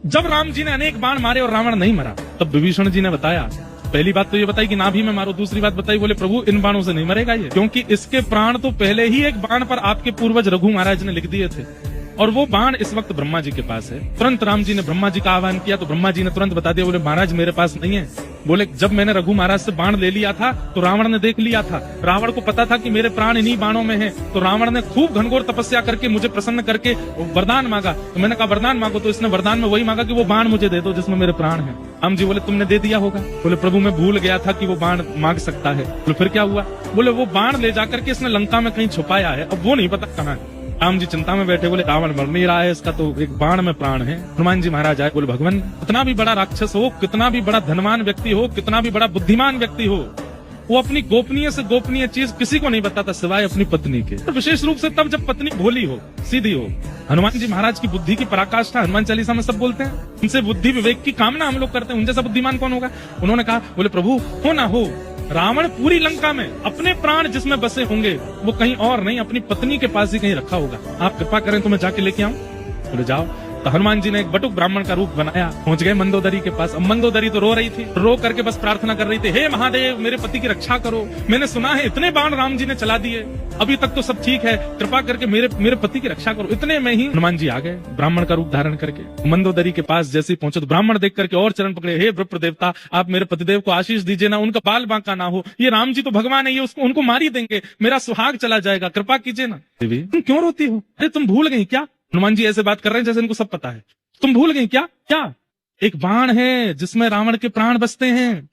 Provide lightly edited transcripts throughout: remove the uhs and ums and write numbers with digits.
जब राम जी ने अनेक बाण मारे और रावण नहीं मरा, तब विभीषण जी ने बताया, पहली बात तो ये बताई कि नाभि में मारो, दूसरी बात बताई बोले प्रभु इन बाणों से नहीं मरेगा ये, क्योंकि इसके प्राण तो पहले ही एक बाण पर आपके पूर्वज रघु महाराज ने लिख दिए थे और वो बाण इस वक्त ब्रह्मा जी के पास है। तुरंत राम जी ने ब्रह्मा जी का आह्वान किया तो ब्रह्मा जी ने तुरंत बता दिया, बोले महाराज मेरे पास नहीं है। बोले जब मैंने रघु महाराज से बाण ले लिया था तो रावण ने देख लिया था, रावण को पता था कि मेरे प्राण इन्हीं बाणों में हैं, तो रावण ने खूब घनघोर तपस्या करके मुझे प्रसन्न करके वरदान मांगा। तो मैंने कहा वरदान मांगो, तो इसने वरदान में वही मांगा कि वो बाण मुझे दे दो जिसमें मेरे प्राण हैं। राम जी बोले तुमने दे दिया होगा। बोले प्रभु मैं भूल गया था कि वो बाण मांग सकता है। बोले फिर क्या हुआ? बोले वो बाण ले जाकर के इसने लंका में कहीं छुपाया है, अब वो नहीं पता कहाँ है। राम जी चिंता में बैठे, बोले रावण मर नहीं रहा है, इसका तो एक बाण में प्राण है। हनुमान जी महाराज आए, बोले भगवान कितना भी बड़ा राक्षस हो, कितना भी बड़ा धनवान व्यक्ति हो, कितना भी बड़ा बुद्धिमान व्यक्ति हो, वो अपनी गोपनीय से गोपनीय चीज किसी को नहीं बताता सिवाय अपनी पत्नी के, तो विशेष रूप से तब जब पत्नी भोली हो, सीधी हो। हनुमान जी महाराज की बुद्धि की पराकाष्ठा हनुमान चालीसा में सब बोलते हैं, उनसे बुद्धि विवेक की कामना हम लोग करते हैं, उन जैसा बुद्धिमान कौन होगा। उन्होंने कहा, बोले प्रभु हो ना हो, रावण पूरी लंका में अपने प्राण जिसमें बसे होंगे वो कहीं और नहीं, अपनी पत्नी के पास ही कहीं रखा होगा, आप कृपा करें तो मैं जाके लेके आऊं। बोले जाओ। तो हनुमान जी ने एक बटुक ब्राह्मण का रूप बनाया, पहुंच गए मंदोदरी के पास। अब मंदोदरी तो रो रही थी, रो करके बस प्रार्थना कर रही थी, हे महादेव मेरे पति की रक्षा करो, मैंने सुना है इतने बाण राम जी ने चला दिए, अभी तक तो सब ठीक है, कृपा करके मेरे पति की रक्षा करो। इतने में ही हनुमान जी आ गए ब्राह्मण का रूप धारण करके। मंदोदरी के पास जैसे ही पहुंचे तो ब्राह्मण देख करके और चरण पकड़े, हे विप्र देवता आप मेरे पतिदेव को आशीष दीजिए ना, उनका बाल बांका ना हो, ये राम जी तो भगवान है, ये उसको उनको मार ही देंगे, मेरा सुहाग चला जाएगा, कृपा कीजिए ना। देवी तुम क्यों रोती हो? अरे तुम भूल गई क्या? हनुमान जी ऐसे बात कर रहे हैं जैसे इनको सब पता है। तुम भूल गई क्या? क्या एक बाण है जिसमें रावण के प्राण बसते हैं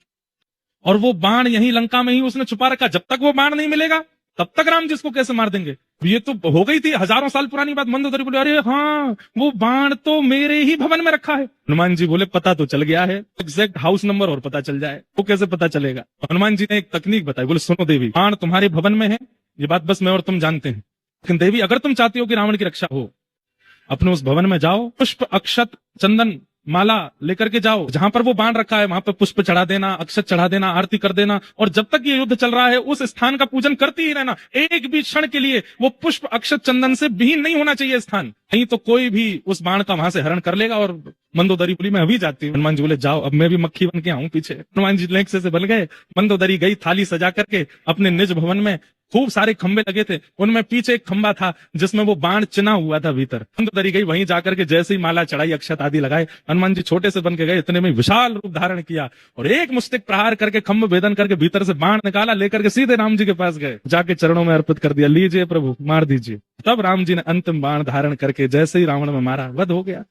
और वो बाण यहीं लंका में ही उसने छुपा रखा, जब तक वो बाण नहीं मिलेगा तब तक राम जी इसको कैसे मार देंगे। ये तो हो गई थी हजारों साल पुरानी बात। मंदोदरी बोले अरे हाँ वो बाण तो मेरे ही भवन में रखा है। हनुमान जी बोले पता तो चल गया है, एग्जैक्ट हाउस नंबर और पता चल जाए, वो कैसे पता चलेगा। हनुमान जी ने एक तकनीक बताई, बोले सुनो देवी, बाण तुम्हारे भवन में है, ये बात बस मैं और तुम जानते हैं, लेकिन देवी अगर तुम चाहती हो कि रावण की रक्षा हो, अपने उस भवन में जाओ, पुष्प अक्षत चंदन माला लेकर के जाओ, जहां पर वो बाण रखा है वहां पर पुष्प चढ़ा देना, अक्षत चढ़ा देना, आरती कर देना, और जब तक ये युद्ध चल रहा है उस स्थान का पूजन करती ही रहना। एक भी क्षण के लिए वो पुष्प अक्षत चंदन से विहीन नहीं होना चाहिए स्थान, नहीं तो कोई भी उस बाण का वहां से हरण कर लेगा। और मंदोदरी बोली मैं अभी जाती हूँ। हनुमान जी बोले जाओ, अब मैं भी मक्खी बन के आऊं पीछे। हनुमान जी लेक्से से बन गए, मंदोदरी गई थाली सजा करके अपने निज भवन में। खूब सारे खंबे लगे थे, उनमें पीछे एक खंबा था जिसमें वो बाण चिना हुआ था भीतर। मंदोदरी गई, वहीं जाकर के जैसे ही माला चढ़ाई, अक्षत आदि लगाए, हनुमान जी छोटे से बन के गए, इतने में विशाल रूप धारण किया और एक मुष्टिक प्रहार करके खंभ भेदन करके भीतर से बाण निकाला, लेकर के सीधे राम जी के पास गए, जाके चरणों में अर्पित कर दिया, लीजिए प्रभु मार दीजिए। तब राम जी ने अंतिम बाण धारण करके जैसे ही रावण में मारा, वध हो गया।